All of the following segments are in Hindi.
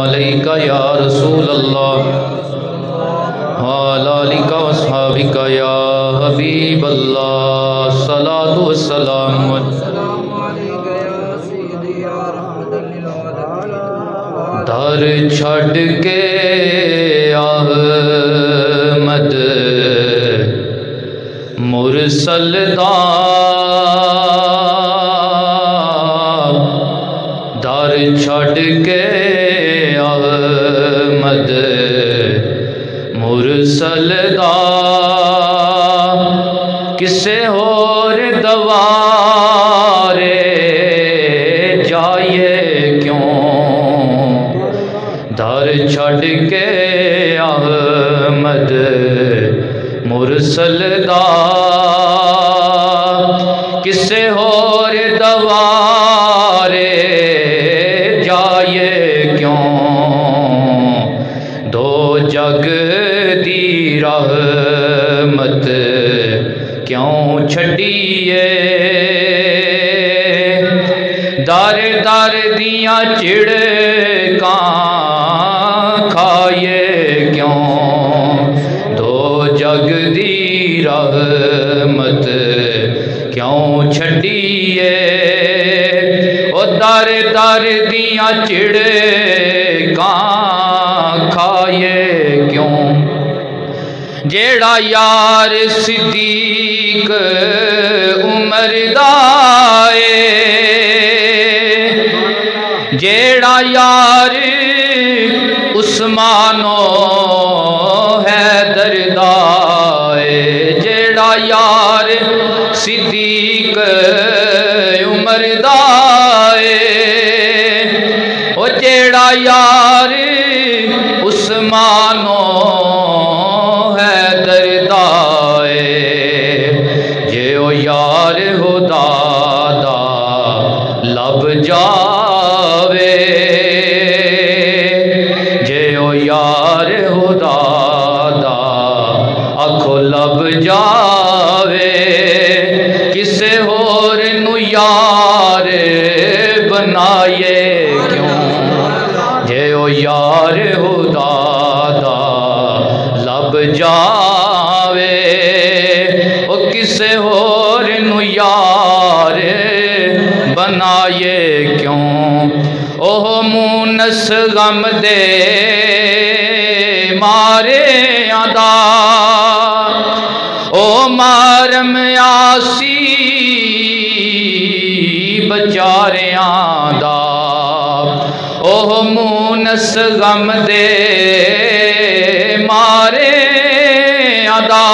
अलैका या रसूल अल्लाह वाला अलिका वस्हाबिका या हबीब अल्लाह सलातु वस्सलाम। दर छड़ के अहमद मुरसल दा दर छड़ के अहमद मुरसल दा किसे होर दवारे जाइए क्यों। दर छड़ के अहमद मुरसल दा किसे होर दवारे जाइए क्यों। दो जग दी रहमत क्यों छड़िए। दर दर दियां चिड़कां खाइए क्यों। दो जग दी रहमत क्यों छड़िए। ओ दर दर दियां चिड़कां खाइए क्यों। जेड़ा यार सिद्दीक उमर दा ए, जेड़ा यार उस्मानो हैदर दा ए, जेड़ा यार सिद्दीक उमर दा ए, ओ जेड़ा यार उस्मानो हैदर दा ए, जे ओ यार खुदा दा लब जावे। जे ओ यार खुदा दा आखो लब जावे। किसे होर नू यार बनाए क्यों। जे ओ यार खुदा दा लब जावे। ओ किसे होर नू यार बनाए क्यों। ओह मूनस गम दे मारे आदा ओ मारम आसी बचारियां दा। ओह मूनस गम दे मारे आदा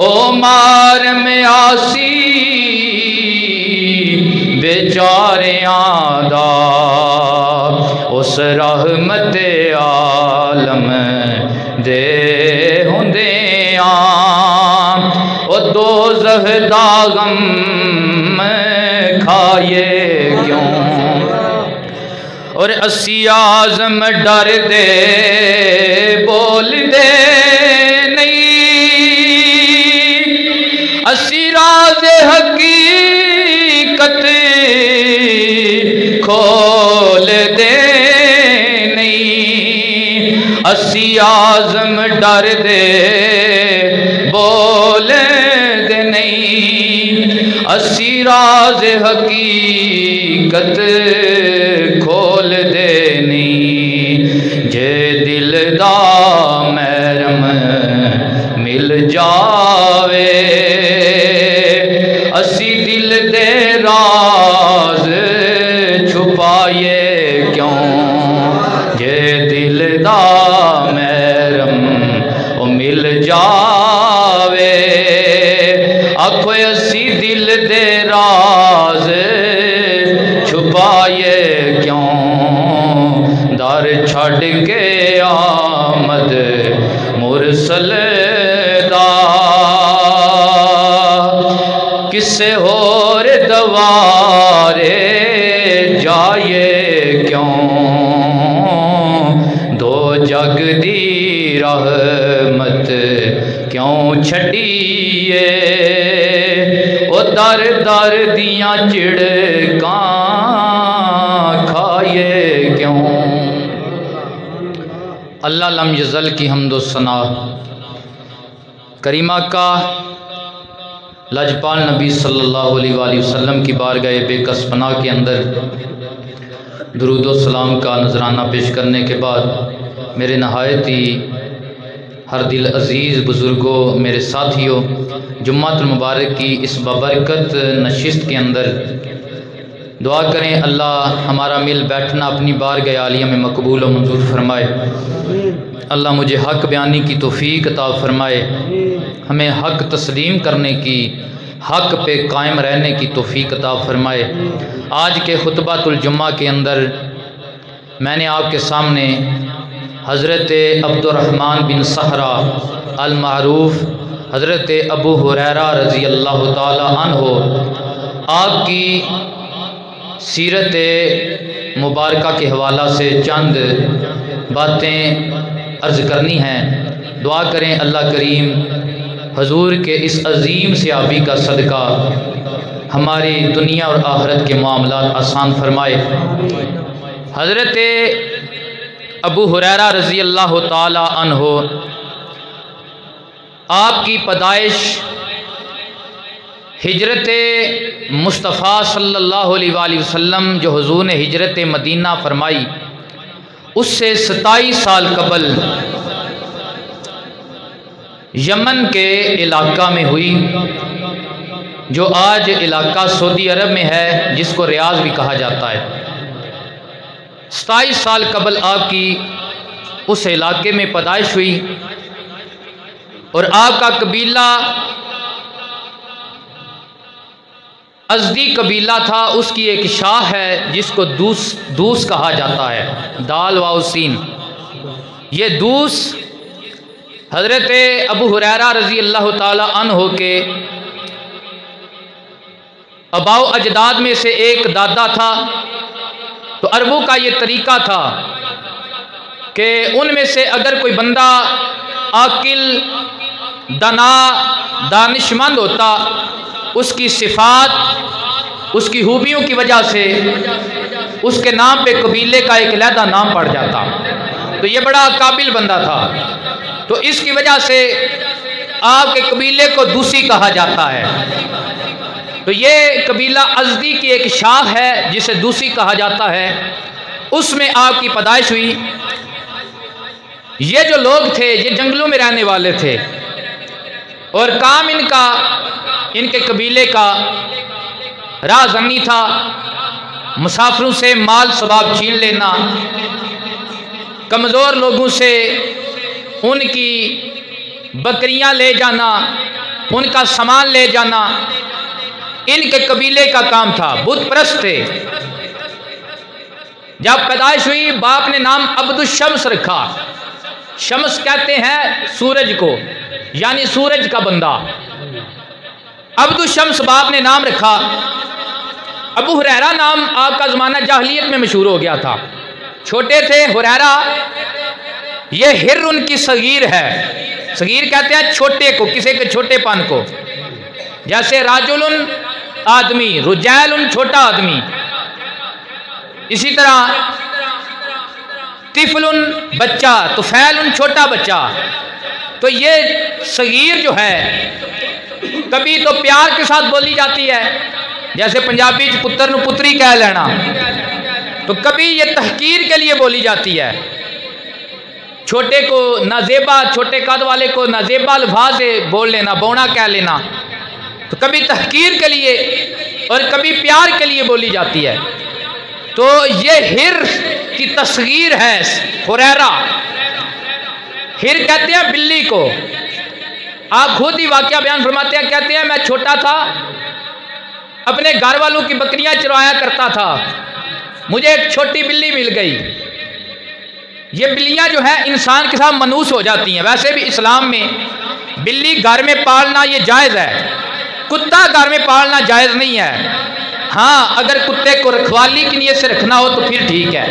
ओ मारम आसी बेचारियां दा। उस रहमत आलम दे हुंदियां ओ दोज़ख दा गम खाइए क्यों। और असी आज़म डर दे बोल दे नहीं। असी राज़ हकीकत खोल दे नहीं। असी आज़म डर दे बोल दे नहीं। असी राज़ हकीकत खोल दे नहीं। जे दिल दा महरम मिल जावे। असी दिल दे राज छुपाए क्यों। जे दिल दा महरम ओ मिल जावे। आखो असी दिल दे राज छुपाए क्यों। दर छड़ के आमद मुरसल दा किसे होर दवारे जाइए क्यों। दो जग दी रहमत क्यों छड़िए। ओ दर दर दियां चिड़कां खाइए क्यों। अल्लाह लम यज़ल की हम्दो सना करीमा का लजपाल नबी सल्लल्लाहु अलैहि वसल्लम की बारगाह बेकस पनाह के अंदर दुरूद व सलाम का नजराना पेश करने के बाद मेरे नहायत ही हर दिल अज़ीज़ बुज़ुर्गों, मेरे साथियों, जुम्मतुल मुबारक की इस बबरकत नशिस्त के अंदर दुआ करें अल्लाह हमारा मिल बैठना अपनी बारगाह आलिया में मकबूल व मंजूर फरमाए। अल्लाह मुझे हक़ बयानी की तौफ़ीक अता फरमाए, हमें हक़ तस्लीम करने की, हक़ पे कायम रहने की तौफ़ीक अता फरमाए। आज के खुतबातुल जुम्मा के अंदर मैंने आपके सामने हज़रत अब्दुर्रहमान बिन सहरा अल मारूफ़ हज़रत अबू हुरैरा रज़ी अल्लाह ताला अन्हो आपकी सीरत मुबारका के हवाला से चंद बातें अर्ज़ करनी हैं। दुआ करें अल्लाह करीम हजूर के इस अज़ीम सयाबी का सदका हमारी दुनिया और आखिरत के मामलात आसान फरमाए। हज़रत अबू हुरैरा रज़ी अल्लाह ताला अन्हो आपकी पैदाइश हिजरत मुस्तफ़ा सल्लल्लाहु अलैहि वसल्लम जो हुज़ूर ने हिजरत मदीना फरमाई उससे 27 साल कबल यमन के इलाका में हुई, जो आज इलाका सऊदी अरब में है, जिसको रियाज भी कहा जाता है। 27 साल कबल आपकी उस इलाके में पैदाइश हुई और आपका कबीला अज़दी कबीला था। उसकी एक शाह है जिसको दूस कहा जाता है, दाल वाउसीन। ये दूस हज़रत अबू हुरैरा रज़ी अल्लाह ताला अन्हो के अबाओ अजदाद में से एक दादा था। तो अरबों का ये तरीका था कि उनमें से अगर कोई बंदा आकिल, दना, दानिशमंद होता, उसकी सिफात, उसकी खूबियों की वजह से उसके नाम पे कबीले का एक अलहदा नाम पड़ जाता। तो ये बड़ा काबिल बंदा था, तो इसकी वजह से आपके कबीले को दूसी कहा जाता है। तो ये कबीला अज़दी की एक शाख है जिसे दूसी कहा जाता है, उसमें आपकी पैदाइश हुई। ये जो लोग थे ये जंगलों में रहने वाले थे और काम इनके कबीले का राज़नी था मुसाफिरों से माल सबाब छीन लेना, कमज़ोर लोगों से उनकी बकरियां ले जाना, उनका सामान ले जाना, इनके कबीले का काम था। बुत परस्त थे। जब पैदाइश हुई बाप ने नाम अब्दुश-शम्स रखा। शम्स कहते हैं सूरज को, यानी सूरज का बंदा। अब्दुश-शम्स बाप ने नाम रखा। अबू हुरैरा नाम आपका ज़माना जाहिलियत में मशहूर हो गया था। छोटे थे हुरैरा। ये हिर उनकी सगीर है। सगीर कहते हैं छोटे को, किसी के छोटेपन को। जैसे राजुलन आदमी, रुजैलुन छोटा आदमी। इसी तरह तिफलुन बच्चा, तुफैलुन छोटा बच्चा। तो ये सगीर जो है कभी तो प्यार के साथ बोली जाती है, जैसे पंजाबी पुत्र नु पुत्री कह लेना, तो कभी ये तहकीर के लिए बोली जाती है। छोटे को नाजेबा, छोटे कद वाले को नाजेबा अल्फाज से बोल लेना, बौना कह लेना। तो कभी तहकीर के लिए और कभी प्यार के लिए बोली जाती है। तो ये हिर की तस्गीर है हुरैरा। हिर कहते हैं बिल्ली को। आप खुद ही वाकया बयान फरमाते हैं, कहते हैं मैं छोटा था, अपने घर वालों की बकरियां चरवाया करता था, मुझे एक छोटी बिल्ली मिल गई। ये बिल्लियां जो है इंसान के साथ मनूस हो जाती हैं। वैसे भी इस्लाम में बिल्ली घर में पालना ये जायज़ है, कुत्ता घर में पालना जायज़ नहीं है। हाँ, अगर कुत्ते को रखवाली की नीयत से रखना हो तो फिर ठीक है।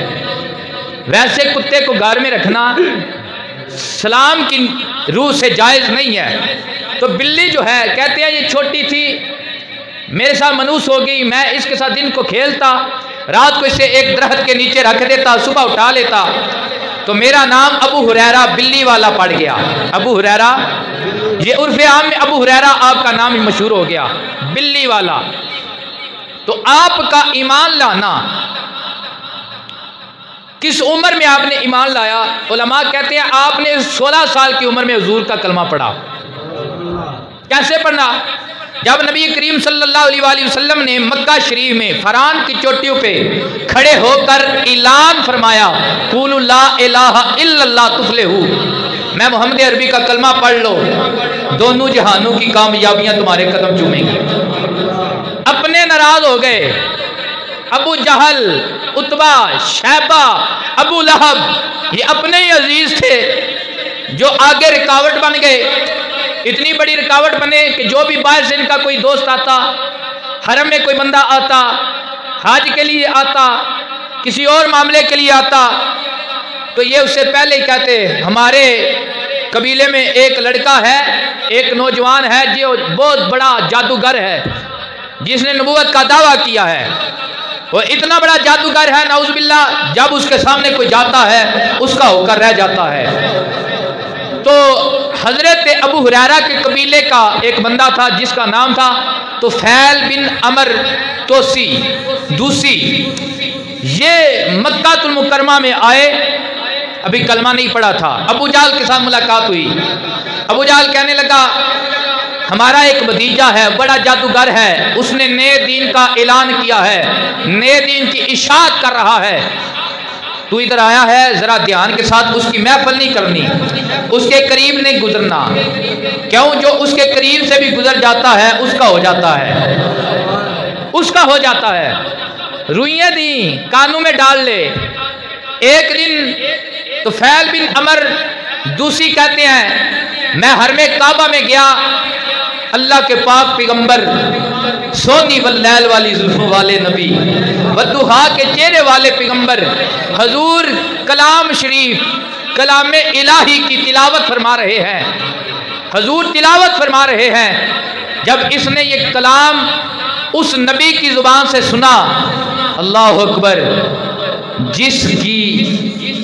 वैसे कुत्ते को घर में रखना सलाम की रूह से जायज़ नहीं है। तो बिल्ली जो है कहते हैं ये छोटी थी, मेरे साथ मनूस हो गई। मैं इसके साथ दिन को खेलता, रात को इसे एक दरख्त के नीचे रख देता, सुबह उठा लेता। तो मेरा नाम अबू हुरैरा बिल्ली वाला पड़ गया। अबू हुरैरा, ये उर्फ़े आम में अबू हुरैरा आपका नाम ही मशहूर हो गया, बिल्ली वाला। तो आपका ईमान लाना, किस उम्र में आपने ईमान लाया? उलमा कहते हैं आपने 16 साल की उम्र में हुजूर का कलमा पढ़ा। कैसे पढ़ना? जब नबी करीम सल्लल्लाहु अलैहि वसल्लम ने मक्का शरीफ में फरान की चोटियों पे खड़े होकर ऐलान फरमाया, कुलू ला इलाहा इल्लल्लाह तुफ्लिहू, मैं मोहम्मद अरबी का कलमा पढ़ लो, दोनों जहानों की कामयाबियां तुम्हारे कदम चूमेंगी। अपने नाराज हो गए। अबू जहल, उतबा, शैबा, अबू लहब, ये अपने ही अजीज थे जो आगे रुकावट बन गए। इतनी बड़ी रुकावट बने कि जो भी बाहर से इनका कोई दोस्त आता, हरम में कोई बंदा आता, हाज के लिए आता, किसी और मामले के लिए आता, तो ये उससे पहले ही कहते हमारे कबीले में एक लड़का है, एक नौजवान है जो बहुत बड़ा जादूगर है, जिसने नबूवत का दावा किया है, वो इतना बड़ा जादूगर है नाउज़ुबिल्लाह, जब उसके सामने कोई जाता है उसका होकर रह जाता है। तो हजरत अबू हुरैरा के कबीले का एक बंदा था जिसका नाम था तुफैल बिन अमर तोसी दूसी। ये मक्कातुल मुकरमा में आए, अभी कलमा नहीं पड़ा था। अबू जाल के साथ मुलाकात हुई। अबू जाल कहने लगा हमारा एक भतीजा है, बड़ा जादूगर है, उसने नए दीन का ऐलान किया है, नए दीन की इशाअत कर रहा है, तू इधर आया है, जरा ध्यान के साथ उसकी महफिल नहीं करनी, उसके करीब नहीं गुजरना। क्यों? जो उसके करीब से भी गुजर जाता है उसका हो जाता है, उसका हो जाता है। रुइयां दी कानों में डाल ले। एक दिन तो फैल बिन अमर दूसी कहते हैं मैं हरमे काबा में गया, अल्लाह के पाक पैगंबर सोनी वल्लैल वाली जुल्फों वाले नबी, वद्दुहा के चेहरे वाले पैगंबर हजूर कलाम शरीफ, कलाम इलाही की तिलावत फरमा रहे हैं। हजूर तिलावत फरमा रहे हैं। जब इसने ये कलाम उस नबी की जुबान से सुना, अल्लाह अकबर, जिसकी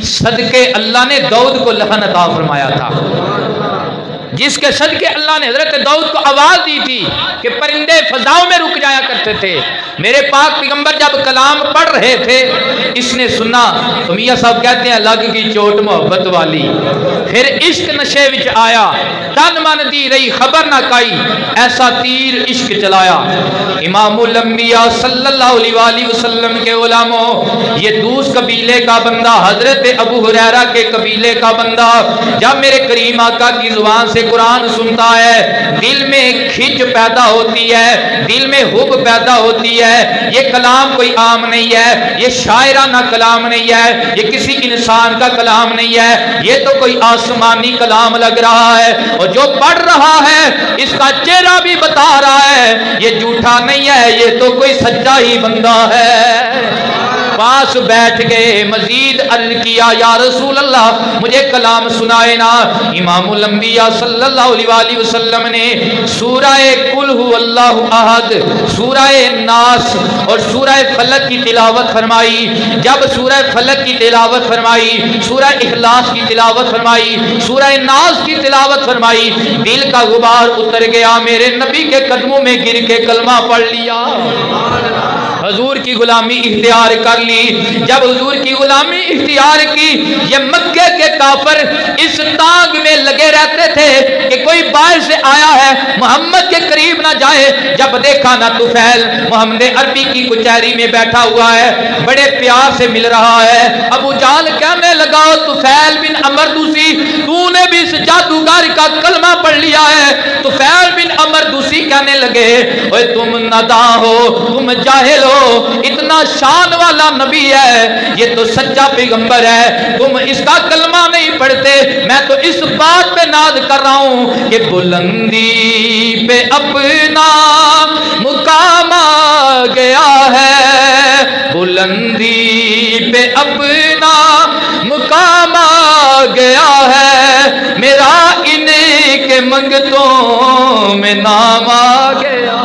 सदके अल्लाह ने दाऊद को लहन अता फरमाया था, जिसके सदके अल्लाह ने हजरत दाऊद को आवाज दी थी कि परिंदे फजाओं में रुक जाया करते थे। मेरे पाक पैगंबर जब कलाम पढ़ रहे थे, इसने सुना तो मियाँ साहब कहते हैं लग गई चोट मोहब्बत वाली, फिर इश्क नशे विच आया, तन मन दी रही खबर ना काई, ऐसा तीर इश्क चलाया। इमामुल अंबिया सल्लल्लाहु अलैहि वसल्लम के उलमों, ये दूस कबीले का बंदा, हजरत अबू हुरैरा के कबीले का बंदा, जब मेरे करीम आका की जुबान से कुरान सुनता है, दिल में खिंच पैदा होती है, दिल में हुब पैदा होती है। ये कलाम कोई आम नहीं है, ये शायराना कलाम नहीं है, ये किसी इंसान का कलाम नहीं है, ये तो कोई आसमानी कलाम लग रहा है। और जो पढ़ रहा है इसका चेहरा भी बता रहा है ये झूठा नहीं है, ये तो कोई सच्चा ही बंदा है। पास बैठ गए, मजीद अर्ज किया या रसूल अल्लाह मुझे कलाम सुनाए ना। इमामुल अंबिया सल्लल्लाहु अलैहि वसल्लम ने सूरह कुल हु अल्लाहु अहद, सूरह नास और सूरह फलक की तिलावत फरमाई। जब सूरह फलक की तिलावत फरमाई, सूरह इखलास की तिलावत फरमाई, सूरह नास की तिलावत फरमाई, दिल का गुबार उतर गया, मेरे नबी के कदमों में गिर के कलमा पढ़ लिया, हजूर की गुलामी इख्तियार कर ली। जब हुजूर की गुलामी इख्तियार की, ये मक्के के काफिर इस तांग में लगे रहते थे कि कोई बाहर से आया है मोहम्मद के करीब ना जाए। जब देखा ना तुफैल मोहम्मद अरबी की कुचहरी में बैठा हुआ है, बड़े प्यार से मिल रहा है। अबू जाल कहने लगा तुफैल बिन अमर दूसी, तूने भी इस जादूगर का कलमा पढ़ लिया है। तुफैल बिन अमर दूसी कहने लगे ओए तुम नादां हो, तुम जाहिल हो, इतना शान वाला नबी है, ये तो सच्चा पैगंबर है, तुम इसका कलमा नहीं पढ़ते। मैं तो इस बात पे नाज कर रहा हूं कि बुलंदी पे अपना मुकाम आ गया है, बुलंदी पे अपना मुकाम आ गया है, मेरा इनके मंगतों में नाम आ गया,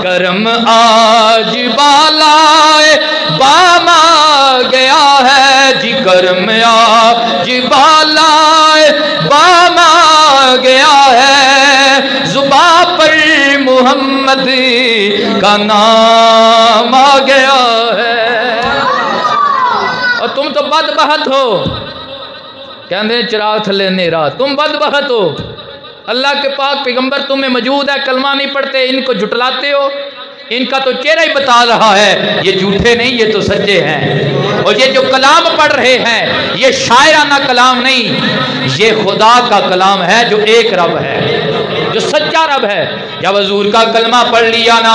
करम आज बालाए बाम आ गया है जी, करम आज बालाए बामा गया है, जुबा पर मोहम्मद का नाम आ गया है। और तुम तो बदबख्त हो, कहते चिराग थले नेरा, तुम बदबख्त हो। अल्लाह के पाक पैगंबर तुम्हें मौजूद है, कलमा नहीं पढ़ते, इनको जुटलाते हो। इनका तो चेहरा ही बता रहा है ये झूठे नहीं, ये तो सच्चे हैं। और ये जो कलाम पढ़ रहे हैं ये शायराना कलाम नहीं, ये खुदा का कलाम है जो एक रब है, जो सच्चा रब है। जब हजूर का कलमा पढ़ लिया ना,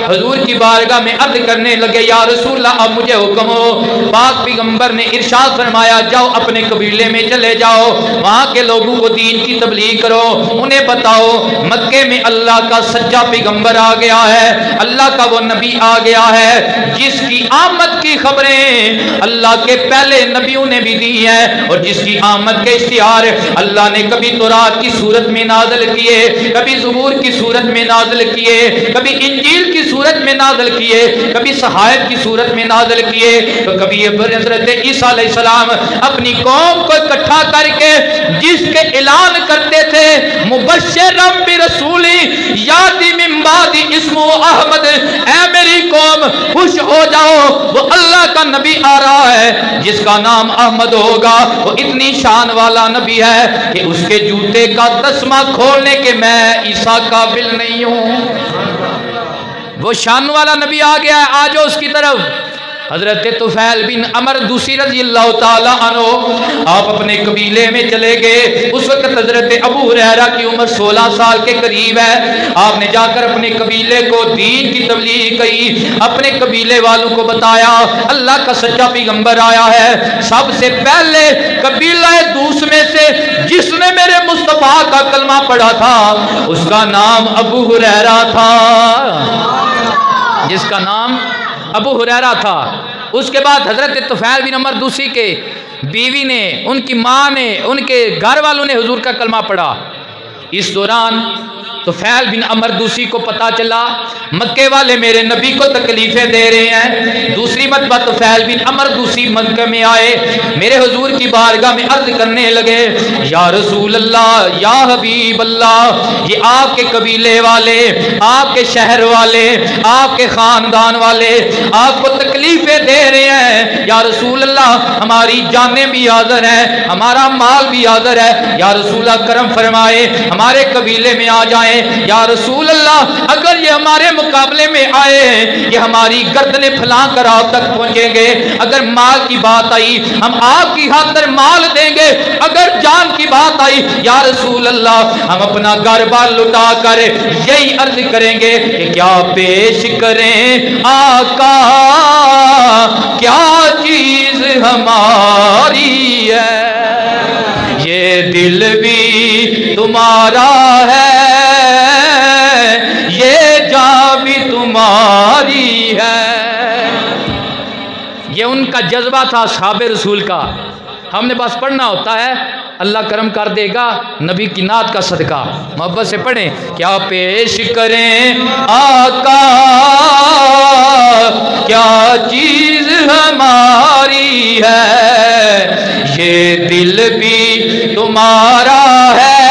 हजूर की बारगाह में अर्ज करने लगे, या रसूलल्लाह अब मुझे हुक्म हो। पाक पैगंबर ने इरशाद फरमाया, जाओ अपने कबीले में चले जाओ, वहाँ के लोगों को दीन की तबलीग करो, उन्हें बताओ मक्के में अल्लाह का सच्चा पैगंबर आ गया है, अल्लाह का वो नबी आ गया है जिसकी आमद की खबरें अल्लाह के पहले नबियों ने भी दी है, और जिसकी आमद के इश्तिहार अल्लाह ने कभी तौरात की सूरत में नाज़िल किए, कभी ज़बूर की सूरत में नाज़िल किए, कभी इंजील की सूरत में नाज़िल किए, कभी सहायब की सूरत में नाज़िल किए, तो कभी हज़रत ईसा अलैहिस्सलाम अपनी कौम को इकट्ठा करके जिसके ऐलान करते थे, मुबश्शिरम बिरसूली याती मिन बादी इस्मो अहमद, ऐ मेरी कौम खुश हो जाओ, वो अल्लाह का नबी आ रहा है जिसका नाम अहमद होगा। वो इतनी शान वाला नबी है कि उसके जूते का तस्मा खोलने के मैं ईसा काबिल नहीं हूं। वो शान वाला नबी आ गया है, आ जाओ उसकी तरफ। हजरत तुफैल बिन अमर दूसी रज़ी अल्लाह ताला अन्हु आप अपने कबीले में चले गए। उस वक्त हजरत अबू हुरैरा की उम्र 16 साल के करीब है। आपने जाकर अपने कबीले को दीन की तबलीग की, अपने कबीले वालों को बताया अल्लाह का सच्चा पैगंबर आया है। सबसे पहले कबीला दूस में से जिसने मेरे मुस्तफा का कलमा पढ़ा था उसका नाम अबू हुरैरा था, जिसका नाम अबू हुरैरा था। उसके बाद हजरत तुफैल बिन अमर दूसी के बीवी ने, उनकी माँ ने, उनके घर वालों ने हुजूर का कलमा पढ़ा। इस दौरान तुफैल बिन अमर दूसी को पता चला मक्के वाले मेरे नबी को तकलीफें दे रहे हैं। दूसरी मरतबा तुफैल बिन अमर दूसी मक्के में आए, मेरे हुजूर की बारगाह में अर्ज करने लगे, या रसूल अल्लाह, या हबीब अल्लाह, ये आपके कबीले वाले, आपके शहर वाले, आपके खानदान वाले आपको तकलीफें दे रहे हैं। या रसूल अल्लाह, हमारी जानें भी हाज़िर हैं, हमारा माल भी हाज़िर है। या रसूल अल्लाह करम फरमाए, हमारे कबीले में आ जाए। या रसूल अल्लाह, अगर ये हमारे मुकाबले में आए, ये हमारी गर्दनें फैला कर आप तक पहुंचेंगे। अगर माल की बात आई हम आपकी खातिर माल देंगे, अगर जान की बात आई या रसूल अल्लाह हम अपना घर बार लुटा कर यही अर्ज करेंगे कि क्या पेश करें आका, क्या चीज हमारी है, ये दिल भी तुम्हारा है, ये जान भी तुम्हारी है। ये उनका जज्बा था साहबे रसूल का। हमने बस पढ़ना होता है, अल्लाह करम कर देगा। नबी की नात का सदका मोहब्बत से पढ़ें, क्या पेश करें आका, क्या चीज हमारी है, ये दिल भी तुम्हारा है,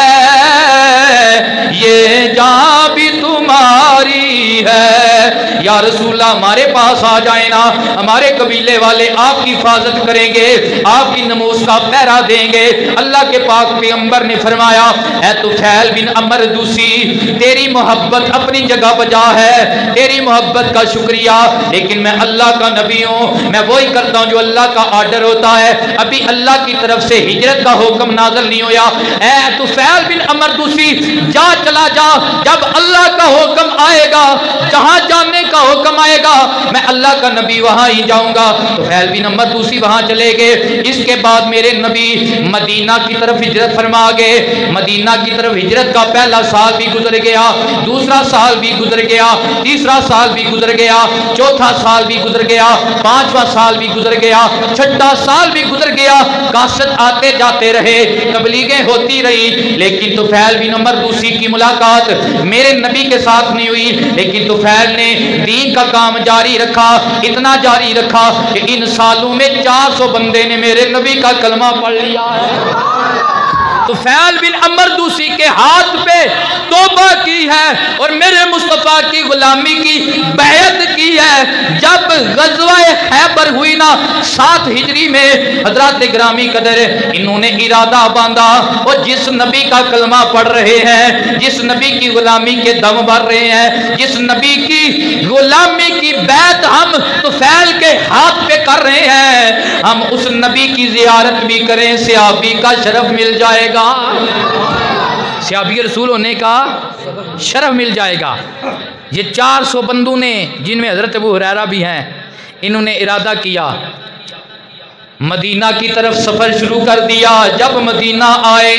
ये जान भी तुम्हारी है। या रसूला हमारे पास आ जाए ना, हमारे कबीले वाले आपकी हिफाजत करेंगे, आपकी नमूज का पहरा देंगे। अल्लाह के पाक पैगंबर ने फरमाया, ऐ तुफैल बिन अमर दूसी, तेरी मोहब्बत अपनी जगह बजा है, तेरी मोहब्बत का शुक्रिया, लेकिन मैं अल्लाह का नबी हूँ, मैं वही करता हूँ जो अल्लाह का आर्डर होता है। अभी अल्लाह की तरफ से हिजरत का हुक्म नाज़िल नहीं हुआ। ऐ तुफैल बिन अमर दूसी, जा चला जा, जब अल्लाह का हुक्म आएगा, जहाँ जाने का हुक्म आएगा, मैं अल्लाह का नबी वहाँ ही जाऊँगा। तुफैल बिन अमर दूसी वहाँ चले गए। इसके बाद मेरे नबी मदीना की तरफ हिजरत फरमा गए। मदीना की तरफ हिजरत का पहला साल भी गुजर गया, दूसरा साल भी गुजर गया, तीसरा साल भी गुजर गया, चौथा साल भी गुजर गया, पांचवा साल भी गुजर गया, छठा साल भी गुजर गया। कासद आते जाते रहे, तबलीगें होती रही, लेकिन तुफैल बिन उमर दूसी की मुलाकात मेरे नबी के साथ नहीं हुई। लेकिन तुफैल ने दीन का काम जारी रखा, इतना जारी रखा कि इन सालों में 400 बंदे ने मेरे नबी का कलमा पढ़ लिया है। तुफैल बिन अमर दूसी के हाथ पे तौबा की है और मेरे मुस्तफ़ा की गुलामी की बैयत की है। जब ग़ज़वा खैबर हुई ना 7 हिजरी में, हज़रत ग्रामी कदर इन्होंने इरादा बांधा और जिस नबी का कलमा पढ़ रहे हैं, जिस नबी की गुलामी के दम भर रहे हैं, जिस नबी की गुलामी की बैत हम तुफैल के हाथ पे कर रहे हैं, हम उस नबी की ज़ियारत भी करें, सहाबी का शरफ मिल जाएगा, सहाबी रसूल होने का शरफ मिल जाएगा। ये 400 बंदों ने, जिनमें हजरत अबू हुरैरा भी हैं, इन्होंने इरादा किया, मदीना की तरफ सफर शुरू कर दिया। जब मदीना आए,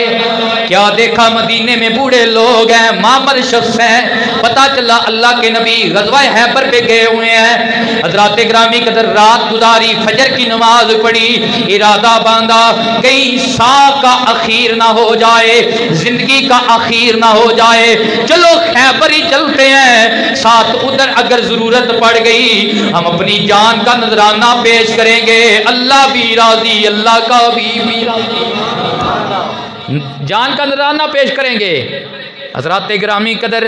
क्या देखा, मदीने में बूढ़े लोग हैं, मामर शख्स हैं। पता चला अल्लाह के नबी ग़ज़वा हैबर पे गए हुए हैं। हज़रत ग्रामी कदर रात गुजारी, फजर की नमाज पढ़ी, इरादा बांधा कहीं सा का आखिर ना हो जाए, जिंदगी का आखिर ना हो जाए, चलो खैबर ही चलते हैं, साथ उधर अगर जरूरत पड़ गई हम अपनी जान का नजराना पेश करेंगे, अल्लाह भी राजी, अल्लाह का भी राजी, जान का नजराना पेश करेंगे। हज़रत ग्रामी कदर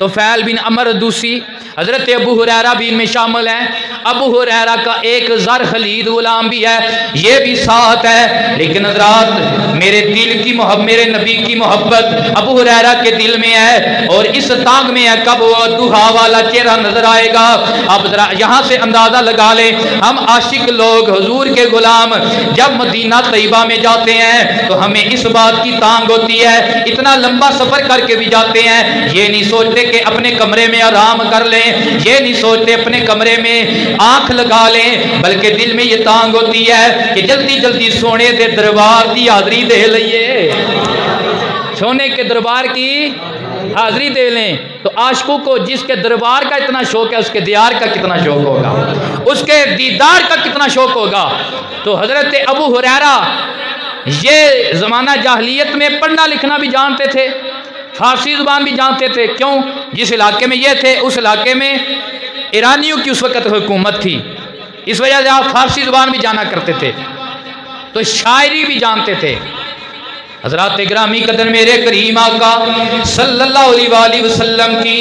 तुफैल बिन अमर दूसी, हज़रत अबू हुरैरा भी इनमें शामिल हैं। अबू हुरैरा का एक ज़र खलीद गुलाम भी है, ये भी साथ है। लेकिन हज़रात मेरे दिल की मोहब्बत, मेरे नबी की मोहब्बत अबू हुरैरा के दिल में है और इस तांग में है कब वो दुहा वाला चेहरा नजर आएगा। अब जरा यहाँ से अंदाज़ा लगा ले, हम आशिक लोग हुजूर के गुलाम जब मदीना तैयबा में जाते हैं तो हमें इस बात की तांग होती है, इतना लंबा सफ़र करके भी जाते हैं, ये नहीं सोचते कि अपने कमरे में आराम कर लें, ये नहीं सोचते अपने कमरे में आंख लगा लें, बल्कि दिल में ये तांग होती है कि जल्दी जल्दी सोने के दरबार की हाजरी दे लइए, सोने के दरबार की हाजरी दे लें। तो आशिकों को जिसके दरबार का इतना शौक है, उसके दीदार का कितना शौक होगा, उसके दीदार का कितना शौक होगा। तो हजरत अबू हुरैरा ये ज़माना जाहलियत में पढ़ना लिखना भी जानते थे, फारसी ज़ुबान भी जानते थे। क्यों? जिस इलाके में ये थे उस इलाके में ईरानियों की उस वक़्त हुकूमत थी, इस वजह से आप फारसी ज़ुबान भी जाना करते थे, तो शायरी भी जानते थे। हज़रत ग्रामी कदर मेरे करीम आका सल्लल्लाहु अलैहि वसल्लम की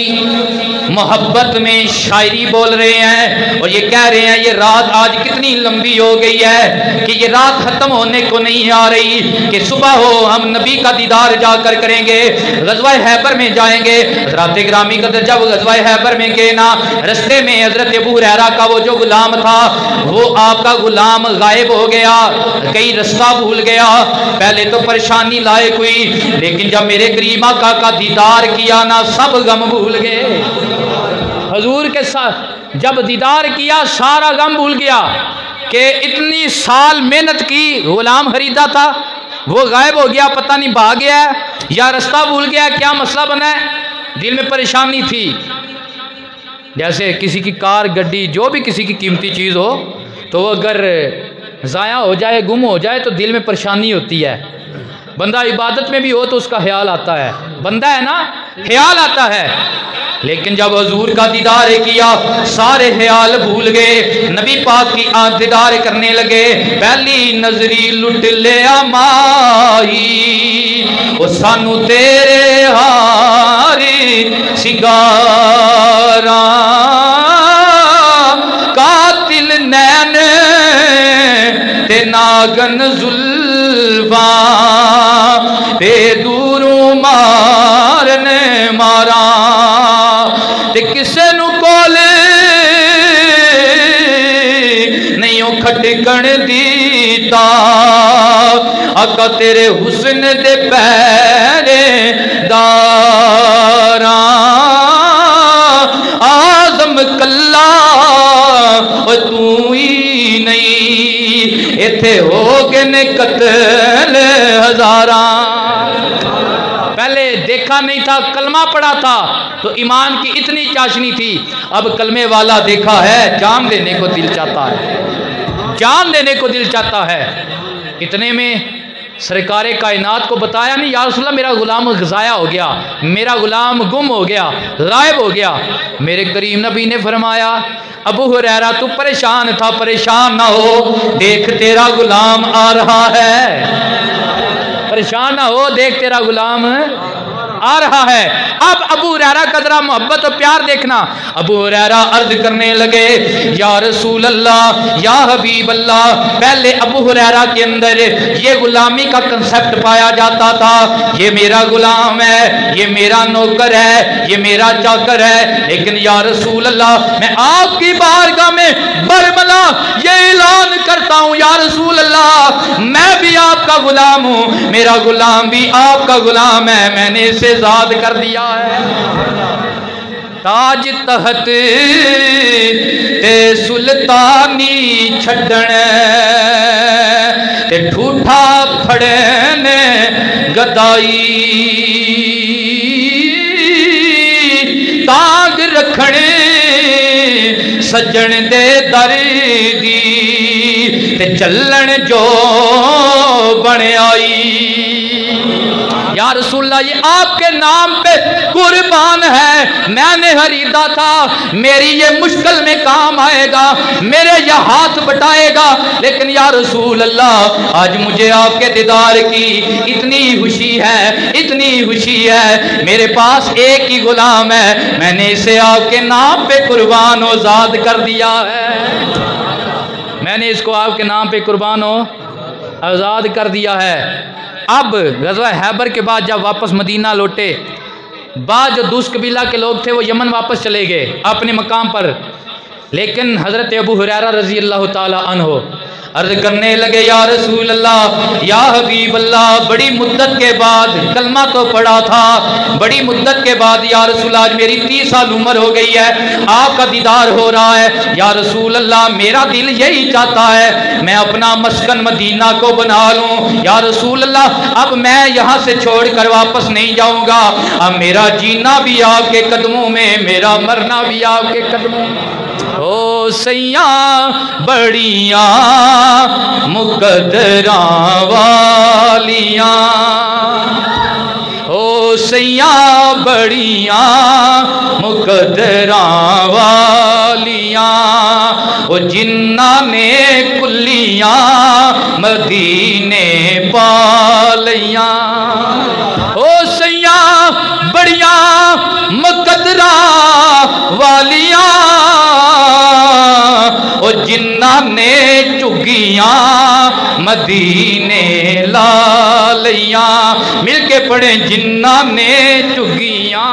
मोहब्बत में शायरी बोल रहे हैं और ये कह रहे हैं ये रात आज कितनी लंबी हो गई है कि ये रात ख़त्म होने को नहीं आ रही, कि सुबह हो हम नबी का दीदार जाकर करेंगे, ग़ज़वा हैबर में जाएंगे। हज़रत ग्रामी कदर जब ग़ज़वा हैबर में गए ना, रस्ते में हज़रत अबू हुरैरा का वो जो गुलाम था वो आपका गुलाम गायब हो गया, कहीं रास्ता भूल गया। पहले तो परेशानी लायक हुई, लेकिन जब मेरे करीम आका का दीदार किया ना, सब गम भूल गए। हजूर के साथ जब दीदार किया सारा गम भूल गया कि इतनी साल मेहनत की, गुलाम खरीदा था वो गायब हो गया, पता नहीं भाग गया या रास्ता भूल गया, क्या मसला बना है, दिल में परेशानी थी। जैसे किसी की कार, गड्डी, जो भी किसी की कीमती चीज़ हो, तो अगर ज़ाया हो जाए, गुम हो जाए, तो दिल में परेशानी होती है। बंदा इबादत में भी हो तो उसका ख्याल आता है, बंदा है ना, ख्याल आता है। लेकिन जब हुजूर का दीदार किया सारे ख्याल भूल गए, नबी पाक की आँख दीदार करने लगे। पहली नजरी लुट लिया माही, वो सानू तेरे हारी सिंगारा, कातिल नैन ते नागन जुल्फा, ते दूरों मारने मारा, ते किसे नू कोले नहीं खटकण दीता, आका तेरे हुस्न दे पैरे दारा, आज़म कल्ला तू ही नहीं, इथे हो गए होए ने कत्ल हजारा। पहले देखा नहीं था, कलमा पढ़ा था तो ईमान की इतनी चाशनी थी, अब कलमे वाला देखा है जान देने को दिल चाहता है, जान देने को दिल चाहता है। इतने में सरकारे कायनात को बताया नहीं, या रसूलल्लाह मेरा गुलाम गज़ाया हो गया, मेरा गुलाम गुम हो गया, गायब हो गया। मेरे करीम नबी ने फरमाया अबू हुरैरा तू परेशान था, परेशान ना हो, देख तेरा गुलाम आ रहा है, परेशान ना हो, देख तेरा गुलाम आ रहा है। अब अबू हुरैरा का जरा मोहब्बत और प्यार देखना। अबू हुरैरा अर्ज करने लगे या रसूल अल्लाह या हबीब अल्लाह। पहले अबू हुरैरा के अंदर ये गुलामी का कंसेप्ट पाया जाता था, ये मेरा गुलाम है, ये मेरा नौकर है, ये मेरा चाकर है। लेकिन या रसूल अल्लाह मैं आपकी बारगाह में बरमला ये ऐलान करता हूँ या रसूल अल्लाह मैं भी आपका गुलाम हूँ, मेरा गुलाम भी आपका गुलाम है, मैंने इसे आजाद कर दिया है। ताज तहत ते सुल्तानी छड़न ते ठूठा फड़न गदाई, ताग रखने सज्जन दे दर दी ते चलन जो बन आई। या रसूलल्लाह ये आपके नाम पे कुर्बान है, मैंने खरीदा था, मेरी ये मुश्किल में काम आएगा, मेरे ये हाथ बटाएगा। लेकिन या रसूल अल्लाह आज मुझे आपके दीदार की इतनी खुशी है, इतनी खुशी है, मेरे पास एक ही गुलाम है, मैंने इसे आपके नाम पे कुर्बान आजाद कर दिया है, मैंने इसको आपके नाम पे कुर्बान हो आजाद कर दिया है। अब गज़वा हैबर के बाद जब वापस मदीना लौटे, बाद जो दूस कबीला के लोग थे वो यमन वापस चले गए अपने मकाम पर। लेकिन हज़रत अबू हुरैरा रज़ी अल्लाह ताला अन्हो अर्ज करने लगे या रसूल अल्लाह या हबीब अल्लाह बड़ी मुद्दत के बाद, कलमा तो पढ़ा था, बड़ी मुद्दत के बाद या रसूल आज मेरी 30 साल उम्र हो गई है, आपका दीदार हो रहा है, या रसूल अल्लाह मेरा दिल यही चाहता है मैं अपना मस्कन मदीना को बना लूँ, या रसूल अल्लाह अब मैं यहाँ से छोड़ कर वापस नहीं जाऊँगा, अब मेरा जीना भी आपके कदमों में, मेरा मरना भी आपके कदमों में। ओ सैया बड़िया मुकद्दरा वालियां, ओ सैया बड़िया मुकद्दरा वालियां, ओ जिन्ना ने कुल्लियां मदीने पालियां, ओ सैया बड़िया मुकद्दरा वालियां, ओ जिन्ना ने चुगियां मदीने लालियां। मिलके पढ़े जिन्ना ने चुगियां।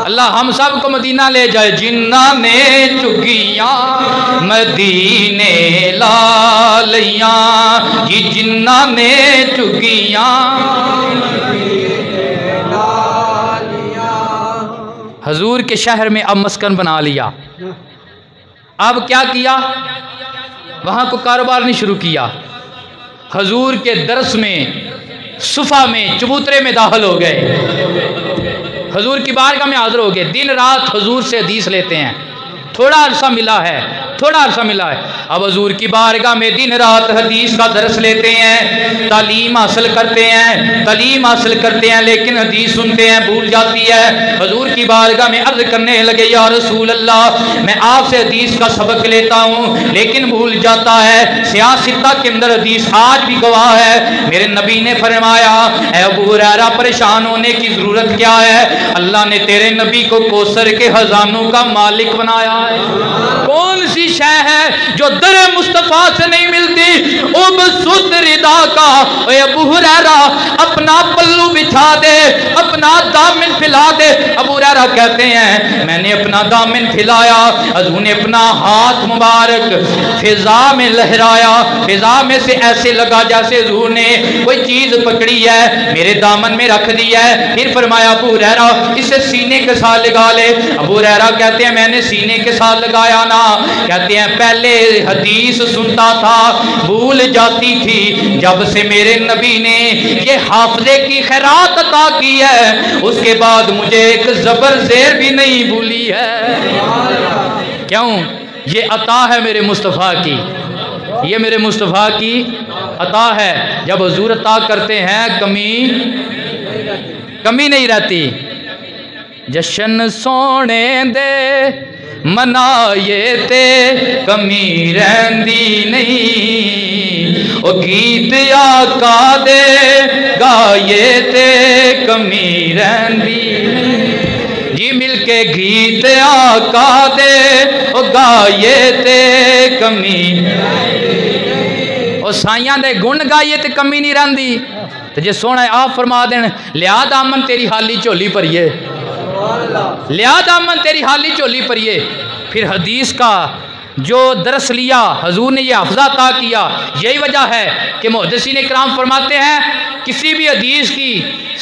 अल्लाह हम सब को मदीना ले जाए। जिन्ना ने चुगियां मदीने लालियां, जी जिन्ना ने चुगियां। हजूर के शहर में अब मस्कन बना लिया। अब क्या किया, वहाँ को कारोबार नहीं शुरू किया, हजूर के दरस में सुफा में चबूतरे में दाखिल हो गए, हजूर की बारगाह में हाजिर हो गए, दिन रात हजूर से हदीस लेते हैं। थोड़ा अरसा मिला है, थोड़ा अरसा मिला है, अब हजूर की बारगाह में दिन रात हदीस का दरस लेते हैं, तालीम हासिल करते हैं, तालीम हासिल करते हैं, लेकिन हदीस सुनते हैं भूल जाती है। हजूर की बारगाह में अर्ज करने लगे या रसूल अल्लाह मैं आपसे हदीस का सबक लेता हूँ लेकिन भूल जाता है। सियासता के अंदर हदीस आज भी गवाह है। मेरे नबी ने फरमाया ऐ अबू हुरैरा परेशान होने की जरूरत क्या है, अल्लाह ने तेरे नबी को कौसर के खजानों का मालिक बनाया है। कौन सी शय है जो दर मुस्तफा से नहीं मिलती, खूब सुत रिदा का, ओए अबू हुरैरा अपना पल्लू बिछा दे, अपना दामन फैला दे। अबू हुरैरा कहते हैं मैंने अपना दामन फैलाया, हुजूर ने अपना हाथ मुबारक फिजा में लहराया, फिजा में से ऐसे लगा जैसे हुजूर ने कोई चीज पकड़ी है, मेरे दामन में रख दिया है। फिर फरमाया अबू हुरैरा इसे सीने के साथ लगा ले। अबू हुरैरा कहते हैं मैंने सीने के साथ लगाया ना, कहते हैं पहले हदीस सुनता था भूल जाती थी, जब से मेरे नबी ने ये हाफजे की खैरात अता की है उसके बाद मुझे एक जबर ज़ेर भी नहीं भूली है। क्यों? ये अता है मेरे मुस्तफ़ा की, ये मेरे मुस्तफ़ा की अता है। जब हुजूर अता करते हैं कमी नहीं रहती। जश्न सोने दे मनाए ते कमी रहंदी नहीं, ओ गीत आका दे गाए ते कमी रहंदी नहीं। जी मिलके गीत आका दे ओ गाए ते कमी, ओ साइयां दे गुण गाइए ते कमी नहीं रहंदी। तो जे सोना आप फरमा देन लिया दामन तेरी हाली झोली भरिए, लिया दामन तेरी हाली झोली भरिए। फिर हदीस का जो दरस लिया हजूर ने यह हफ्जा अता किया। यही वजह है कि मुहद्दिसीन इकराम फरमाते हैं किसी भी हदीस की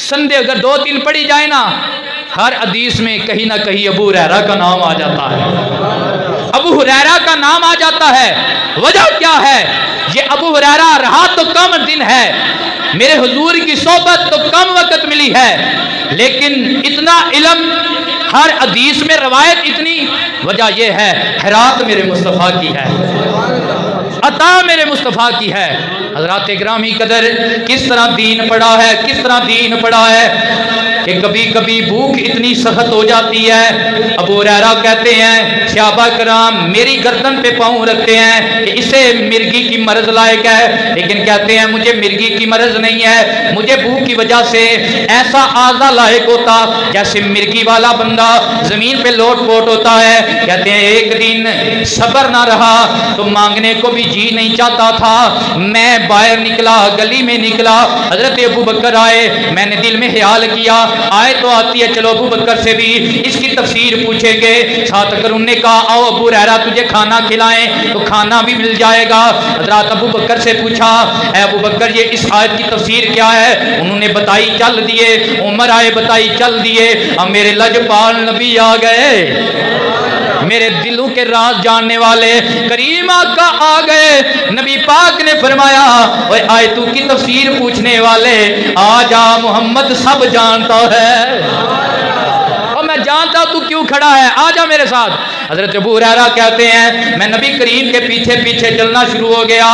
संदे अगर 2-3 पढ़ी जाए ना, हर हदीस में कहीं ना कहीं अबू हुरैरा का नाम आ जाता है, अबू हुरैरा का नाम आ जाता है। वजह क्या है? ये अबू हुरैरा रहा तो कम दिन है, मेरे हुजूर की सोबत तो कम वक्त मिली है, लेकिन इतना इल्म हर हदीस में रवायत इतनी, वजह यह है खैरात मेरे मुस्तफ़ा की है, अता मेरे मुस्तफ़ा की है। हज़रात इकरामी कदर किस तरह दीन पड़ा है, किस तरह दीन पड़ा है कि कभी कभी भूख इतनी सख्त हो जाती है। अबू हुरैरा कहते हैं सहाबा कराम मेरी गर्दन पे पाँव रखते हैं कि इसे मिर्गी की मर्ज लायक है, लेकिन कहते हैं मुझे मिर्गी की मर्ज नहीं है, मुझे भूख की वजह से ऐसा आज़ा लायक होता जैसे मिर्गी वाला बंदा ज़मीन पे लोट पोट होता है। कहते हैं एक दिन सब्र ना रहा तो मांगने को भी जी नहीं चाहता था, मैं बाहर निकला, गली में निकला, हजरत अबू बकर आए, मैंने दिल में ख्याल किया आए तो आती है, चलो अबू बकर से भी इसकी तफसीर पूछेंगे। साथ अगर उन्होंने कहा आओ अबू हुरैरा तुझे खाना खिलाएं तो खाना भी मिल जाएगा। हजरत अबू बकर से पूछा अबू बकर ये इस आयत की तफसीर क्या है? उन्होंने बताई, चल दिए। उमर आए, बताई, चल दिए। अब मेरे लजपाल नबी आ गए, मेरे दिलों के राज जानने वाले करीम आका आ गए। नबी पाक ने फरमाया ओए आयतों की तफसीर पूछने वाले आ जा, मोहम्मद सब जानता है, और मैं जानता तू क्यों खड़ा है, आ जा मेरे साथ। हजरत अबू हुरैरा कहते हैं मैं नबी करीम के पीछे पीछे चलना शुरू हो गया।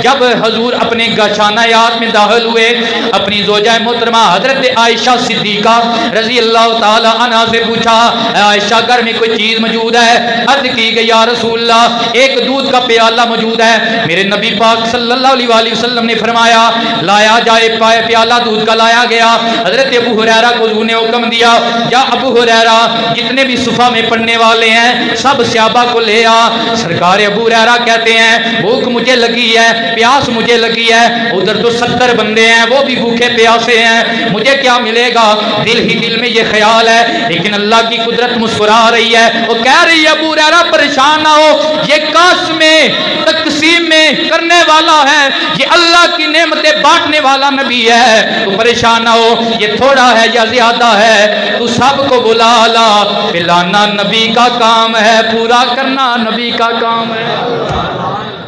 जब हजूर अपने गशानायात में दाखिल हुए, अपनी ज़ौजा मोहतरमा हजरत आयशा सिद्दीका रजी अल्लाह ताला अन्हा से पूछा आयशा घर में कोई चीज़ मौजूद है? अर्ज की गई या रसूलल्लाह एक दूध का प्याला मौजूद है। मेरे नबी पाक सल्लल्लाहु अलैहि वसल्लम ने फरमाया लाया जाए, प्याला दूध का लाया गया। हजरत अबू हुरैरा को हजूर ने हुक्म दिया या अबू हुरैरा जितने भी सुफा में पढ़ने वाले हैं सब सहाबा को ले आ। सरकार अबू हुरैरा कहते हैं भूख मुझे लगी है, प्यास मुझे लगी है, उधर तो 70 बंदे हैं वो भी भूखे प्यासे हैं, मुझे क्या मिलेगा? दिल ही दिल में ये ख्याल है, लेकिन अल्लाह की कुदरत मुस्कुरा रही है, वो कह रही है अबू हुरैरा परेशान ना हो, ये काश में तकसीम में करने वाला है, ये अल्लाह की नेमतें बांटने वाला नबी है, तो परेशान ना हो, ये थोड़ा है या ज्यादा है, तू सबको बुला ला, पिलाना नबी का काम है, पूरा करना नबी का काम है।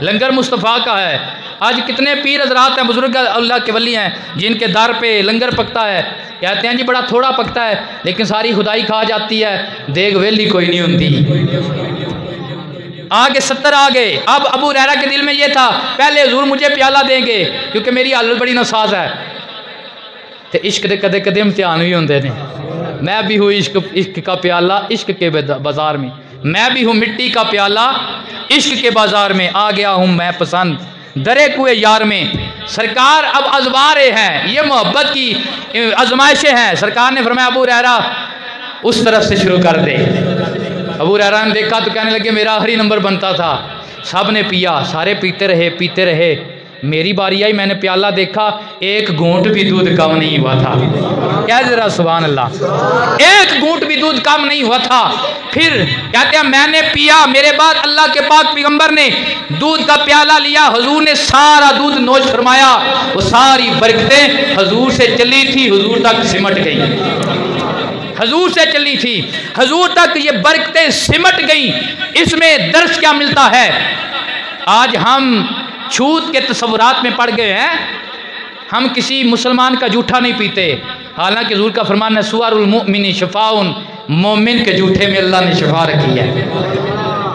लंगर मुस्तफ़ा का है। आज कितने पीर हजरात हैं, बुजुर्ग अल्लाह के वली हैं जिनके दर पे लंगर पकता है, कहते हैं जी बड़ा थोड़ा पकता है लेकिन सारी खुदाई खा जाती है, देग वेली कोई नहीं होती। आगे 70 आ गए। अब अबू हुरैरा के दिल में ये था पहले हुजूर मुझे प्याला देंगे क्योंकि मेरी हालत बड़ी नासाज है, तो इश्क के कदे कदे इम्तिहान भी होंगे ने। मैं भी हूँ इश्क का प्याला इश्क के बाजार में, मैं भी हूँ मिट्टी का प्याला इश्क के बाजार में, आ गया हूँ मैं पसंद दरे कुए यार में। सरकार अब आजमारे हैं, ये मोहब्बत की आजमाइशें हैं। सरकार ने फरमाया अबू हुरैरा उस तरफ से शुरू कर दे। अबू हुरैरा ने देखा तो कहने लगे मेरा आखिरी नंबर बनता था, सब ने पिया, सारे पीते रहे, मेरी बारी आई, मैंने प्याला देखा, एक घूंट भी दूध कम नहीं हुआ था। क्या जरा सुभान अल्लाह, एक घूंट भी दूध कम नहीं हुआ था। फिर कहते हैं मैंने पिया, मेरे बाद अल्लाह के पाक पैगंबर ने दूध का प्याला लिया, हुजूर ने सारा दूध नोश फरमाया। वो सारी बरकतें हुजूर से चली थी, हुजूर तक सिमट गई, हुजूर से चली थी, हुजूर तक ये बरकतें सिमट गई। इसमें दर्श क्या मिलता है? आज हम छूत के तस्वुरात में पड़ गए हैं। हम किसी मुसलमान का जूठा नहीं पीते, हालांकि हुजूर का फरमान है सुअरुल मुमिनी शिफाउन, मोमिन के जूठे में अल्लाह ने शिफा रखी है,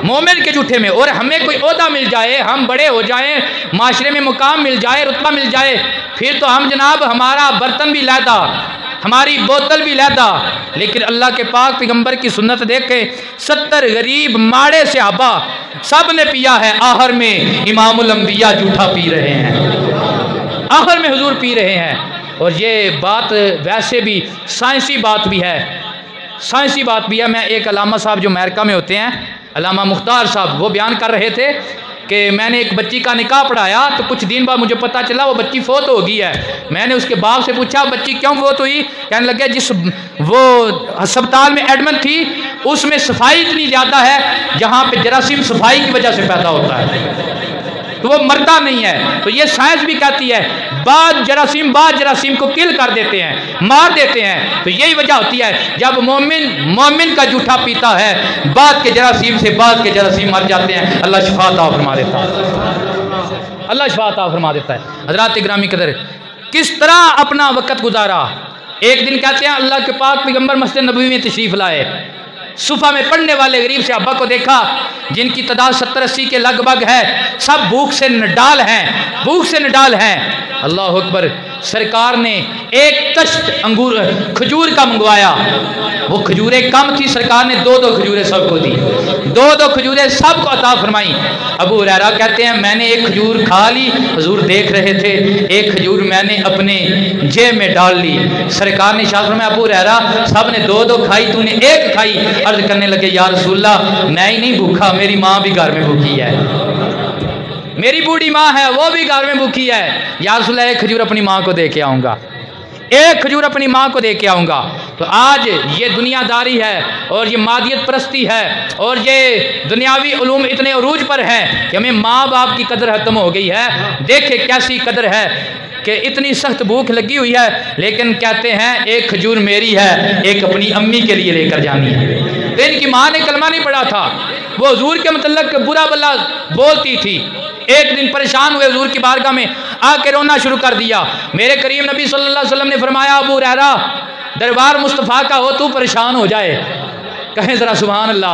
मोमिन के जूठे में। और हमें कोई ओहदा मिल जाए, हम बड़े हो जाएं, माशरे में मुकाम मिल जाए, रुतबा मिल जाए, फिर तो हम जनाब हमारा बर्तन भी लैदा, हमारी बोतल भी लैदा। लेकिन अल्लाह के पाक पैगंबर की सुन्नत देखें, 70 गरीब माड़े सहाबा सब ने पिया है, आखिर में इमामुल अंबिया जूठा पी रहे हैं, आखिर में हुजूर पी रहे हैं। और ये बात वैसे भी साइंसी बात भी है, साइंसी बात भी है। मैं एक अलामा साहब जो अमेरिका में होते हैं, अलामा मुख्तार साहब, वो बयान कर रहे थे कि मैंने एक बच्ची का निकाह पढ़ाया, तो कुछ दिन बाद मुझे पता चला वो बच्ची फोत हो गई है। मैंने उसके बाप से पूछा बच्ची क्यों फोत हुई? कहने लगे जिस वो अस्पताल में एडमिट थी उसमें सफाई इतनी ज़्यादा है जहाँ पे जरासीम सफाई की वजह से पैदा होता है, तो वो मरता नहीं है। तो ये साइंस भी कहती है बाद जरासीम को किल कर देते हैं, मार देते हैं। तो यही वजह होती है जब मोमिन का जूठा पीता है, बाद के जरासीम मर जाते हैं। अल्लाह शिफा अता फरमा देता है, अल्लाह शिफा अता फरमा देता है। हज़रात इकराम कदर, किस तरह अपना वक़्त गुजारा। एक दिन कहते हैं अल्लाह के पाक पैगंबर मस्जिद नबवी में तशरीफ़ लाए, सुफा में पढ़ने वाले गरीब सहाबा को देखा जिनकी तादाद 70-80 के लगभग है, सब भूख से नडाल हैं, भूख से नडाल हैं। अल्लाह अकबर। सरकार ने एक तश्त अंगूर खजूर का मंगवाया, वो खजूरें कम थी, सरकार ने 2-2 खजूरें सबको दी, 2-2 खजूरें सबको अता फरमाई। अबू हुरैरा कहते हैं मैंने एक खजूर खा ली, हुजूर देख रहे थे, एक खजूर मैंने अपने जेब में डाल ली। सरकार ने इरशाद फरमाया अबू हुरैरा सब ने 2-2 खाई, तूने एक खाई। अर्ज करने लगे या रसूलल्लाह मैं ही नहीं भूखा, मेरी माँ भी घर में भूखी है, मेरी बूढ़ी माँ है वो भी घर में भूखी है। या रसूलल्लाह एक खजूर अपनी माँ को दे के आऊँगा, एक खजूर अपनी माँ को दे के आऊँगा। तो आज ये दुनियादारी है और ये मादियत परस्ती है और ये दुनियावी उलूम इतने अरूज पर है कि हमें माँ बाप की कदर खत्म हो गई है। देखे कैसी कदर है कि इतनी सख्त भूख लगी हुई है, लेकिन कहते हैं एक खजूर मेरी है, एक अपनी अम्मी के लिए लेकर जानी है। तो इनकी माँ ने कलमा नहीं पढ़ा था, वो हुजूर के मतलब बुरा भला बोलती थी। एक दिन परेशान हुए हुजूर की बारगाह में आके रोना शुरू कर दिया। मेरे करीम नबी सल्लल्लाहु अलैहि वसल्लम ने फरमाया अबू हुरैरा दरबार मुस्तफ़ा का हो तू परेशान हो जाए, कहें जरा सुभान अल्लाह,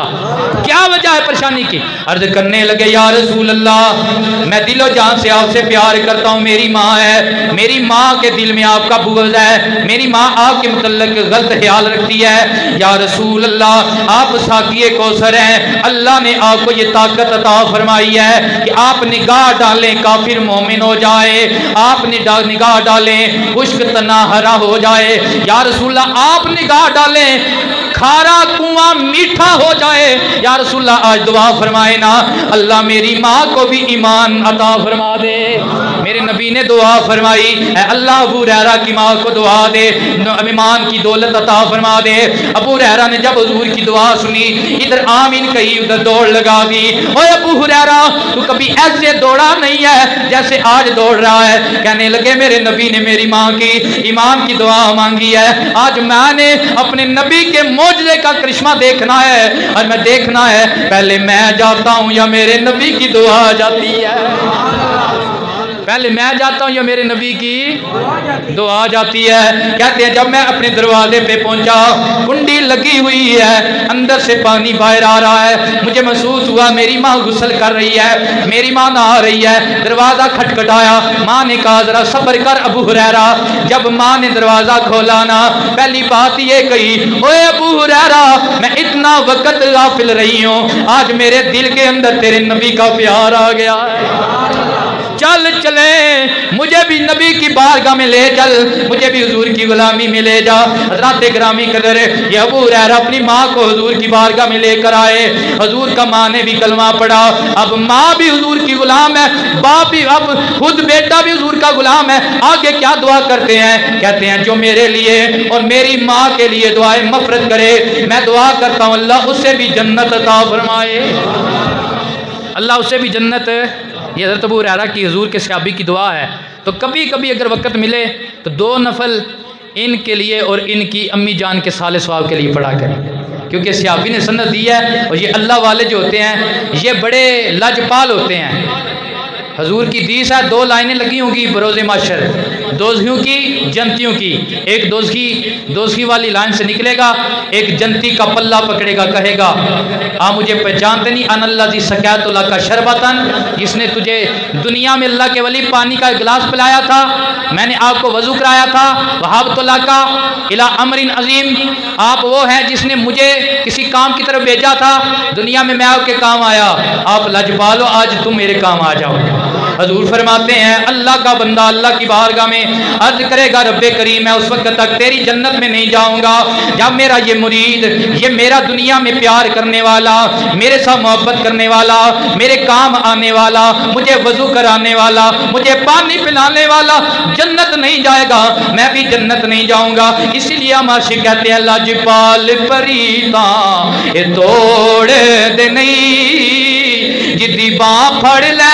क्या वजह है परेशानी की? अर्ज करने लगे या रसूल अल्लाह मैं दिलो जान से आपसे प्यार करता हूँ, मेरी माँ है, मेरी माँ के दिल में आपका बुग़्ज़ है, मेरी माँ आपके मुतल्लिक़ गलत ख्याल रखती है। या रसूल अल्लाह आप साक़ी कौसर हैं, अल्लाह ने आपको ये ताकत अता फरमाई है कि आप निगाह डालें काफिर मोमिन हो जाए, आप निगाह डालें खुश्क तना हरा हो जाए। या रसूल अल्लाह आप निगाह डालें खारा कुआं मीठा हो जाए। या रसूलल्लाह आज दुआ फरमाए ना अल्लाह मेरी माँ को भी ईमान अता फरमा दे। मेरे नबी ने दुआ फरमाई अल्लाह अबू हुरैरा की माँ को दुआ दे, ईमान की दौलत अता फरमा दे। अबू हुरैरा ने जब हुजूर की दुआ सुनी इधर आमीन कही उधर दौड़ लगा दी। ओए अबू हुरैरा तू कभी ऐसे दौड़ा नहीं है जैसे आज दौड़ रहा है। कहने लगे मेरे नबी ने मेरी माँ की ईमान की दुआ मांगी है, आज मैंने अपने नबी के मौजज़े का करिश्मा देखना है और मैं देखना है पहले मैं जाता हूँ या मेरे नबी की दुआ जाती है, पहले मैं जाता हूँ या मेरे नबी की दुआ जाती है। कहते हैं जब मैं अपने दरवाजे पे पहुंचा कुंडी लगी हुई है, अंदर से पानी बाहर आ रहा है, मुझे महसूस हुआ मेरी माँ गुस्ल कर रही है, मेरी माँ नहा रही है। दरवाज़ा खटखटाया, माँ ने कहा जरा सब्र कर अबू हुरैरा। जब माँ ने दरवाज़ा खोला ना पहली बात ये कही ओए अबू हुरैरा मैं इतना वक्त गाफिल रही हूँ, आज मेरे दिल के अंदर तेरे नबी का प्यार आ गया है, चल चले मुझे भी नबी की बारगाह में ले चल, मुझे भी हुजूर की गुलामी में ले जा। हज़रात ग्रामी कदर ये अबू हुरैरा अपनी माँ को हुजूर की बारगाह में लेकर आए। हुजूर का माँ ने भी कलमा पढ़ा। अब माँ भी हुजूर की गुलाम है, बाप भी, अब खुद बेटा भी हुजूर का गुलाम है। आगे क्या दुआ करते हैं? कहते हैं जो मेरे लिए और मेरी माँ के लिए दुआए मफरत करे, मैं दुआ करता हूँ अल्लाह उससे भी जन्नत अता फरमाए, अल्लाह उससे भी जन्नत। ये हज़रत अबू हुरैरा की हुजूर के सहाबी की दुआ है। तो कभी कभी अगर वक़्त मिले तो 2 नफल इनके लिए और इनकी अम्मी जान के साले सवाब के लिए पढ़ा करें, क्योंकि सहाबी ने सन्नत दी है। और ये अल्लाह वाले जो होते हैं ये बड़े लाजपाल होते हैं। हजूर की हदीस है, 2 लाइनें लगी होंगी बरोज़े माशर, दोज़ियों की जन्तियों की। एक दोज़ी वाली लाइन से निकलेगा, एक जन्ती का पल्ला पकड़ेगा, कहेगा आ मुझे पहचानते नहीं, अनल्लाज़ी सक़ैतुल्लाह का शरबतन, जिसने तुझे दुनिया में अल्लाह के वली पानी का गिलास पिलाया था, मैंने आपको वज़ू कराया था, वहाबतुल्लाह का इला अमरिन अज़ीम, आप वो हैं जिसने मुझे किसी काम की तरफ भेजा था, दुनिया में मैं आपके काम आया, आप लजपालो आज तुम मेरे काम आ जाओ। हजूर फरमाते हैं अल्लाह का बंदा अल्लाह की बारगाह में अर्ज करेगा रब्बे करीम मैं उस वक्त तक तेरी जन्नत में नहीं जाऊंगा जब मेरा ये मुरीद, ये मेरा दुनिया में प्यार करने वाला, मेरे साथ मोहब्बत करने वाला, मेरे काम आने वाला, मुझे वजू कराने वाला, मुझे पानी पिलाने वाला जन्नत नहीं जाएगा, मैं भी जन्नत नहीं जाऊंगा। इसीलिए हम आशिक कहते हैं लाजपाल परीता ये तोड़ दे नहीं, जिद्दी बाँ फड़ ले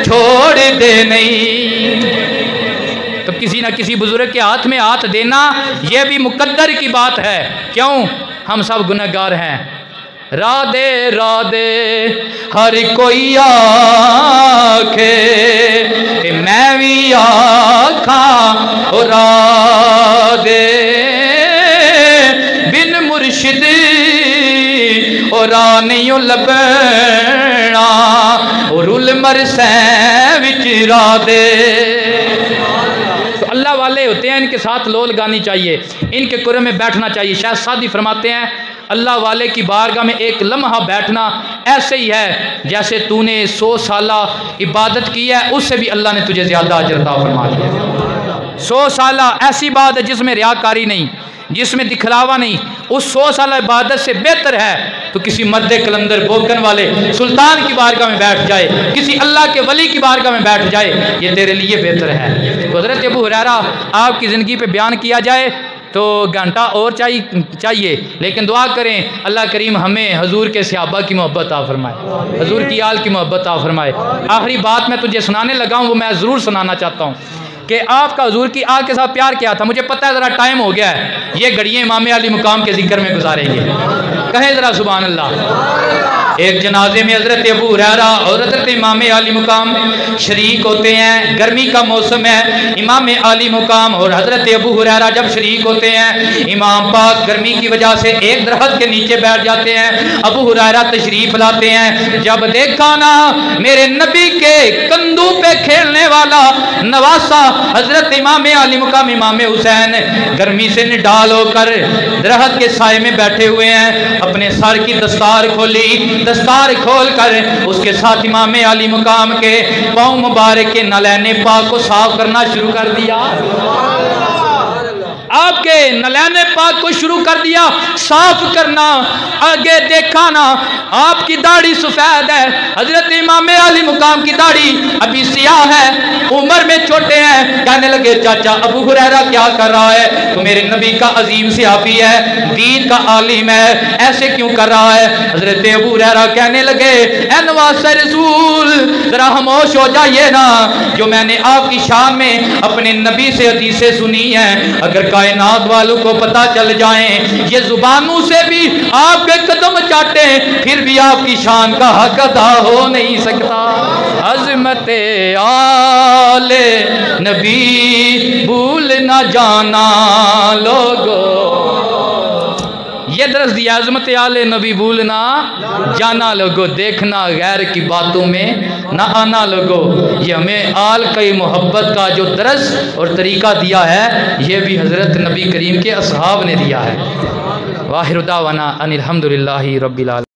छोड़ दे नहीं। तो किसी ना किसी बुजुर्ग के हाथ में हाथ देना यह भी मुकद्दर की बात है। क्यों? हम सब गुनहगार हैं। राधे राधे हर कोई आखे ते मैं भी आखा और राधे बिन मुर्शिद और नहीं लबना और उल मरसे विच राधे। तो अल्लाह वाले होते हैं, इनके साथ लो लगानी चाहिए, इनके कुर्ब में बैठना चाहिए। शायद सादी फरमाते हैं अल्लाह वाले की बारगाह में एक लम्हा बैठना ऐसे ही है जैसे तूने 100 साला इबादत की है, उससे भी अल्लाह ने तुझे ज़्यादा अजर अता फरमा दिया। 100 साला ऐसी बात है जिसमें रियाकारी नहीं, जिसमें दिखलावा नहीं, उस 100 साल इबादत से बेहतर है तो किसी मर्द कलंदर बोकन वाले सुल्तान की बारगाह में बैठ जाए, किसी अल्लाह के वली की बारगाह में बैठ जाए, ये तेरे लिए बेहतर है। तो हज़रत अबू हुरैरा आपकी ज़िंदगी पे बयान किया जाए तो घंटा और चाहिए, लेकिन दुआ करें अल्लाह करीम हमें हजूर के सहाबा की मोहब्बत आ फरमाए, हजूर की आल की मोहब्बत आ फरमाए। आखिरी बात मैं तुझे सुनाने लगा हूँ वो मैं ज़रूर सुनाना चाहता हूँ कि आपका हजूर की आल के साथ प्यार क्या था। मुझे पता है ज़रा टाइम हो गया है, ये घड़ियाँ इमाम अली मुकाम के जिक्र में गुजारेंगे, कहें ज़रा सुभान अल्लाह। एक जनाजे में हज़रत अबू हुरैरा और हज़रत इमाम अली मुकाम शरीक होते हैं। गर्मी का मौसम है, इमाम अली मुकाम और हज़रत अबू हुरैरा जब शरीक होते हैं, इमाम पाक गर्मी की वजह से एक दरख्त के नीचे बैठ जाते हैं। अबू हुरैरा तशरीफ लाते हैं, जब देखा ना मेरे नबी के कंधों पे खेलने वाला नवासा हज़रत इमाम अली मुकाम इमाम हुसैन गर्मी से निडाल होकर दरख्त के साए में बैठे हुए हैं, अपने सर की दस्तार खोली, दस्तार खोल कर उसके साथ इमाम अली मुकाम के पाँव मुबारक के नलैने पाक को साफ करना शुरू कर दिया। आपके नलैने पाक को शुरू कर दिया साफ करना। आगे देखा ना आपकी दाढ़ी सफेद है, हजरत इमाम अली मुकाम की दाढ़ी अभी सियाह है, उम्र में छोटे हैं। कहने लगे चाचा अबू हुरैरा क्या कर रहा है? तो मेरे नबी का अजीम सहाबी है, दीन का आलिम है, ऐसे क्यों कर रहा है? हजरत अबू हुरैरा कहने लगे ऐ नवाज़ रसूल जरा खामोश हो जाइए ना, जो मैंने आपकी शान में अपने नबी से हदीसें सुनी है अगर कायनात वालों को पता चल जाए, ये जुबानों से भी आपके कदम चाटे फिर भी आपकी शान का हक अदा हो नहीं सकता। अज़मत आले नबी भूल न जाना लोगो, ये दर्स दिया अज़मत आले नबी भूलना जाना लोगो, देखना गैर की बातों में ना आना लोगो। ये हमें आल की मोहब्बत का जो दर्स और तरीक़ा दिया है ये भी हज़रत नबी करीम के असहाब ने दिया है। वाहिर दावाना अनिल हम्दुलिल्लाहि रब्बिल आलमीन।